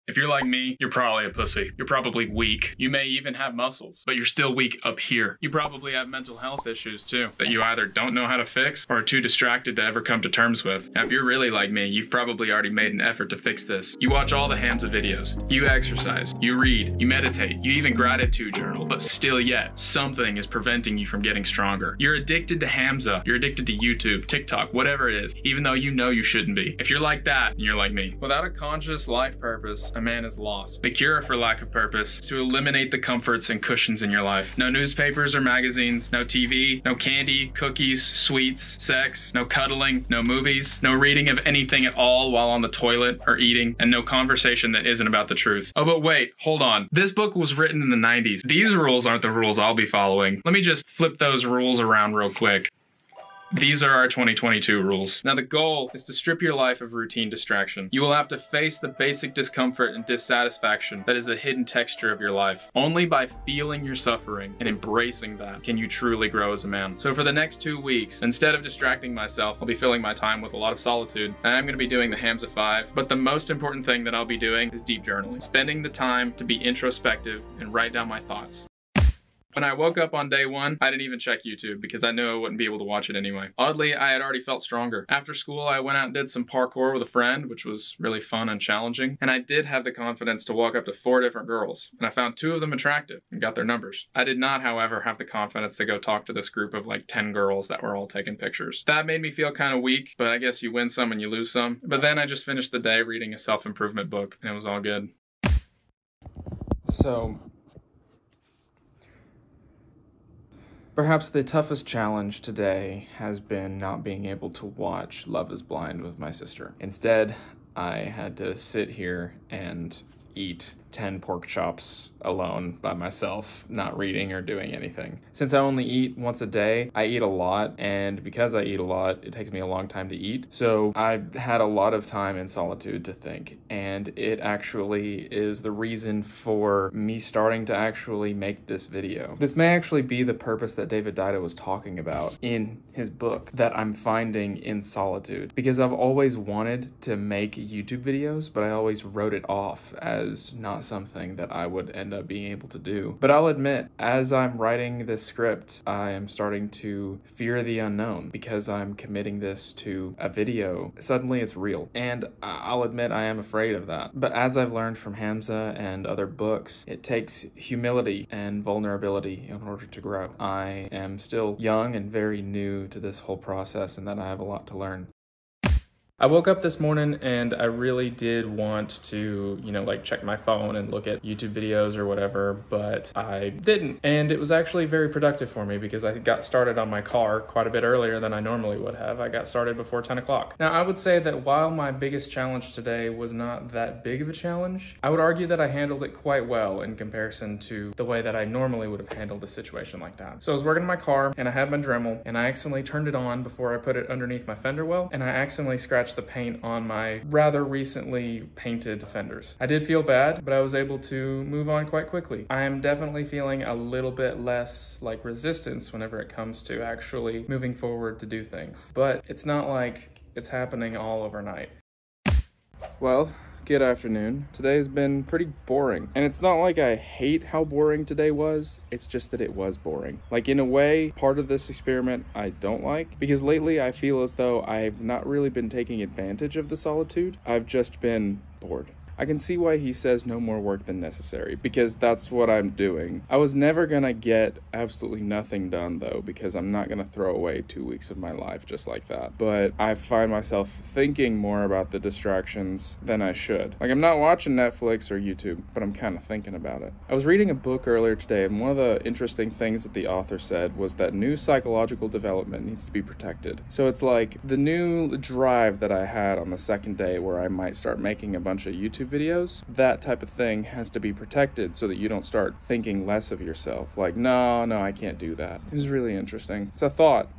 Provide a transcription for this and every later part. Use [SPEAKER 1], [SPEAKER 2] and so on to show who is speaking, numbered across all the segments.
[SPEAKER 1] If you're like me, you're probably a pussy. You're probably weak. You may even have muscles, but you're still weak up here. You probably have mental health issues too, that you either don't know how to fix or are too distracted to ever come to terms with. Now, if you're really like me, you've probably already made an effort to fix this. You watch all the Hamza videos, you exercise, you read, you meditate, you even gratitude journal, but still yet, something is preventing you from getting stronger. You're addicted to Hamza, you're addicted to YouTube, TikTok, whatever it is, even though you know you shouldn't be. If you're like that, you're like me. Without a conscious life purpose, a man is lost. The cure for lack of purpose is to eliminate the comforts and cushions in your life. No newspapers or magazines, no TV, no candy, cookies, sweets, sex, no cuddling, no movies, no reading of anything at all while on the toilet or eating, and no conversation that isn't about the truth. Oh, but wait, hold on. This book was written in the 90s. These rules aren't the rules I'll be following. Let me just flip those rules around real quick. These are our 2022 rules. Now the goal is to strip your life of routine distraction. You will have to face the basic discomfort and dissatisfaction that is the hidden texture of your life. Only by feeling your suffering and embracing that can you truly grow as a man. So for the next 2 weeks, instead of distracting myself, I'll be filling my time with a lot of solitude. And I'm going to be doing the Hamza 5, but the most important thing that I'll be doing is deep journaling. Spending the time to be introspective and write down my thoughts. When I woke up on day 1, I didn't even check YouTube because I knew I wouldn't be able to watch it anyway. Oddly, I had already felt stronger. After school, I went out and did some parkour with a friend, which was really fun and challenging. And I did have the confidence to walk up to 4 different girls. And I found 2 of them attractive and got their numbers. I did not, however, have the confidence to go talk to this group of like 10 girls that were all taking pictures. That made me feel kind of weak, but I guess you win some and you lose some. But then I just finished the day reading a self-improvement book and it was all good. So, perhaps the toughest challenge today has been not being able to watch Love is Blind with my sister. Instead, I had to sit here and eat 10 pork chops alone by myself, not reading or doing anything. Since I only eat once a day, I eat a lot, and because I eat a lot, it takes me a long time to eat. So I've had a lot of time in solitude to think, and it actually is the reason for me starting to actually make this video. This may actually be the purpose that David Deida was talking about in his book that I'm finding in solitude, because I've always wanted to make YouTube videos, but I always wrote it off as not something that I would end up being able to do. But I'll admit, as I'm writing this script, I am starting to fear the unknown because I'm committing this to a video. Suddenly it's real. And I'll admit I am afraid of that. But as I've learned from Hamza and other books, it takes humility and vulnerability in order to grow. I am still young and very new to this whole process, and that I have a lot to learn. I woke up this morning and I really did want to, check my phone and look at YouTube videos or whatever, but I didn't. And it was actually very productive for me because I got started on my car quite a bit earlier than I normally would have. I got started before 10 o'clock. Now, I would say that while my biggest challenge today was not that big of a challenge, I would argue that I handled it quite well in comparison to the way that I normally would have handled a situation like that. So I was working in my car and I had my Dremel and I accidentally turned it on before I put it underneath my fender well, and I accidentally scratched the paint on my rather recently painted fenders. I did feel bad, but I was able to move on quite quickly. I am definitely feeling a little bit less like resistance whenever it comes to actually moving forward to do things. But it's not like it's happening all overnight. Well, good afternoon. Today's been pretty boring. And it's not like I hate how boring today was, it's just that it was boring. Like, in a way, part of this experiment I don't like, because lately I feel as though I've not really been taking advantage of the solitude. I've just been bored. I can see why he says no more work than necessary, because that's what I'm doing. I was never gonna get absolutely nothing done though, because I'm not gonna throw away 2 weeks of my life just like that. But I find myself thinking more about the distractions than I should. Like, I'm not watching Netflix or YouTube, but I'm kind of thinking about it. I was reading a book earlier today, and one of the interesting things that the author said was that new psychological development needs to be protected. So it's like the new drive that I had on the second day where I might start making a bunch of YouTube videos, that type of thing has to be protected so that you don't start thinking less of yourself. Like, no, I can't do that. It was really interesting. It's a thought.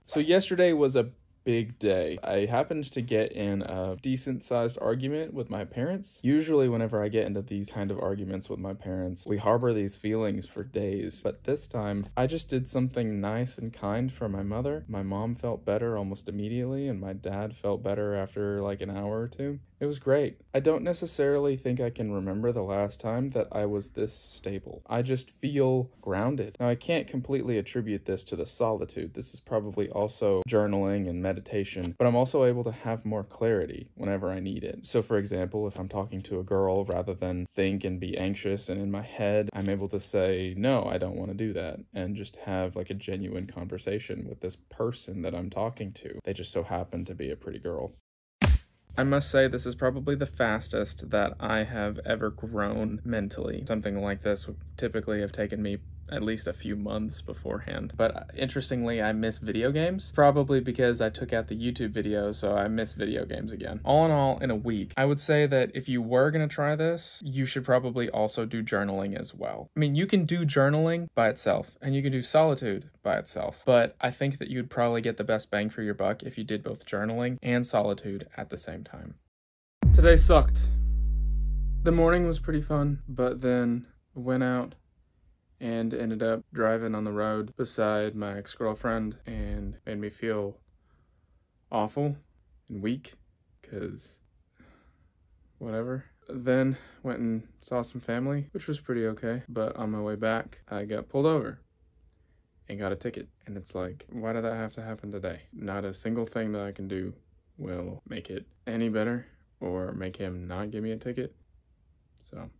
[SPEAKER 1] So yesterday was a big day. I happened to get in a decent sized argument with my parents. Usually whenever I get into these kind of arguments with my parents, we harbor these feelings for days. But this time, I just did something nice and kind for my mother. My mom felt better almost immediately, and my dad felt better after like an hour or two. It was great. I don't necessarily think I can remember the last time that I was this stable. I just feel grounded. Now, I can't completely attribute this to the solitude. This is probably also journaling and meditation, but I'm also able to have more clarity whenever I need it. So for example, if I'm talking to a girl, rather than think and be anxious and in my head, I'm able to say, no, I don't want to do that, and just have like a genuine conversation with this person that I'm talking to. They just so happen to be a pretty girl. I must say this is probably the fastest that I have ever grown mentally. Something like this would typically have taken me at least a few months beforehand. But interestingly, I miss video games, probably because I took out the YouTube video, so I miss video games again. All in all, in a week, I would say that if you were gonna try this, you should probably also do journaling as well. I mean, you can do journaling by itself, and you can do solitude by itself, but I think that you'd probably get the best bang for your buck if you did both journaling and solitude at the same time. Today sucked. The morning was pretty fun, but then went out and ended up driving on the road beside my ex-girlfriend, and made me feel awful and weak, because whatever. Then went and saw some family, which was pretty okay, but on my way back, I got pulled over and got a ticket. And it's like, why did that have to happen today? Not a single thing that I can do will make it any better or make him not give me a ticket. So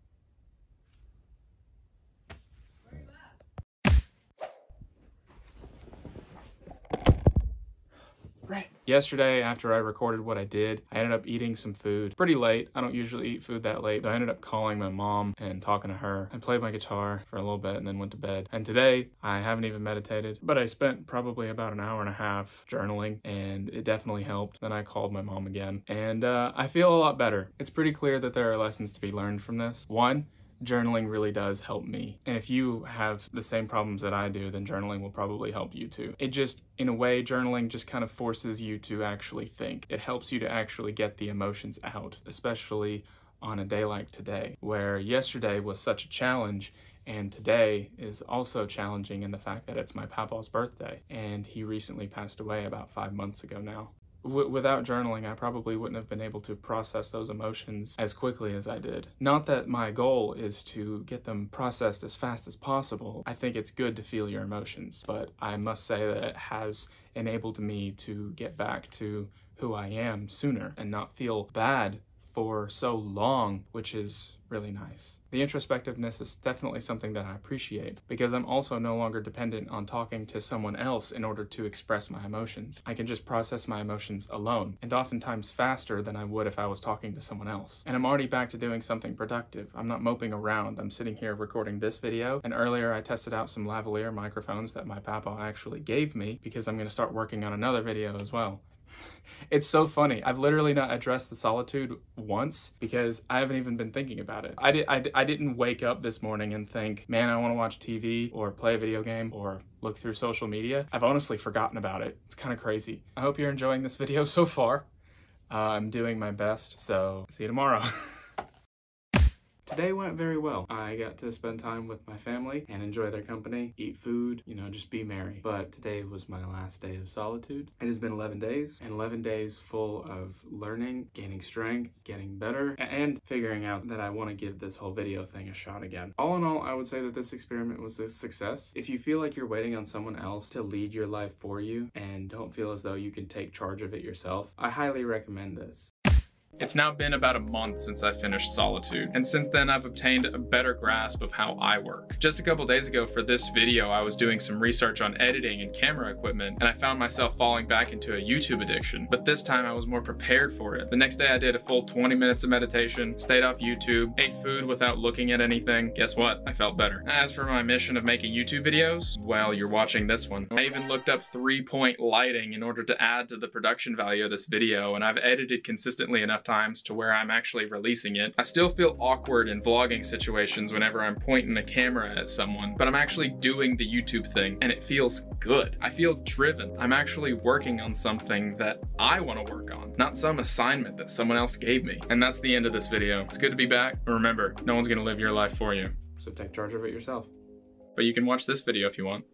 [SPEAKER 1] right. Yesterday, after I recorded what I did, I ended up eating some food pretty late. I don't usually eat food that late, but I ended up calling my mom and talking to her. I played my guitar for a little bit and then went to bed. And today, I haven't even meditated, but I spent probably about an hour and a half journaling, and it definitely helped. Then I called my mom again, and I feel a lot better. It's pretty clear that there are lessons to be learned from this. One, journaling really does help me. And if you have the same problems that I do, then journaling will probably help you too. It just, in a way, journaling just kind of forces you to actually think. It helps you to actually get the emotions out, especially on a day like today, where yesterday was such a challenge, and today is also challenging in the fact that it's my papa's birthday, and he recently passed away about 5 months ago now. Without journaling, I probably wouldn't have been able to process those emotions as quickly as I did. Not that my goal is to get them processed as fast as possible. I think it's good to feel your emotions, but I must say that it has enabled me to get back to who I am sooner and not feel bad for so long, which is really nice. The introspectiveness is definitely something that I appreciate, because I'm also no longer dependent on talking to someone else in order to express my emotions. I can just process my emotions alone, and oftentimes faster than I would if I was talking to someone else. And I'm already back to doing something productive. I'm not moping around. I'm sitting here recording this video, and earlier I tested out some lavalier microphones that my papa actually gave me, because I'm going to start working on another video as well. It's so funny. I've literally not addressed the solitude once because I haven't even been thinking about it. I didn't wake up this morning and think, man, I want to watch TV or play a video game or look through social media. I've honestly forgotten about it. It's kind of crazy. I hope you're enjoying this video so far. I'm doing my best, so see you tomorrow. Today went very well. I got to spend time with my family and enjoy their company, eat food, just be merry. But today was my last day of solitude. It has been 11 days, and 11 days full of learning, gaining strength, getting better, and figuring out that I want to give this whole video thing a shot again. All in all, I would say that this experiment was a success. If you feel like you're waiting on someone else to lead your life for you and don't feel as though you can take charge of it yourself, I highly recommend this. It's now been about a month since I finished Solitude, and since then I've obtained a better grasp of how I work. Just a couple days ago for this video, I was doing some research on editing and camera equipment, and I found myself falling back into a YouTube addiction, but this time I was more prepared for it. The next day I did a full 20 minutes of meditation, stayed off YouTube, ate food without looking at anything. Guess what? I felt better. As for my mission of making YouTube videos, well, you're watching this one. I even looked up 3-point lighting in order to add to the production value of this video, and I've edited consistently enough times to where I'm actually releasing it. I still feel awkward in vlogging situations whenever I'm pointing the camera at someone, but I'm actually doing the YouTube thing and it feels good. I feel driven. I'm actually working on something that I want to work on, not some assignment that someone else gave me. And that's the end of this video. It's good to be back. But remember, no one's gonna live your life for you, so take charge of it yourself. But you can watch this video if you want.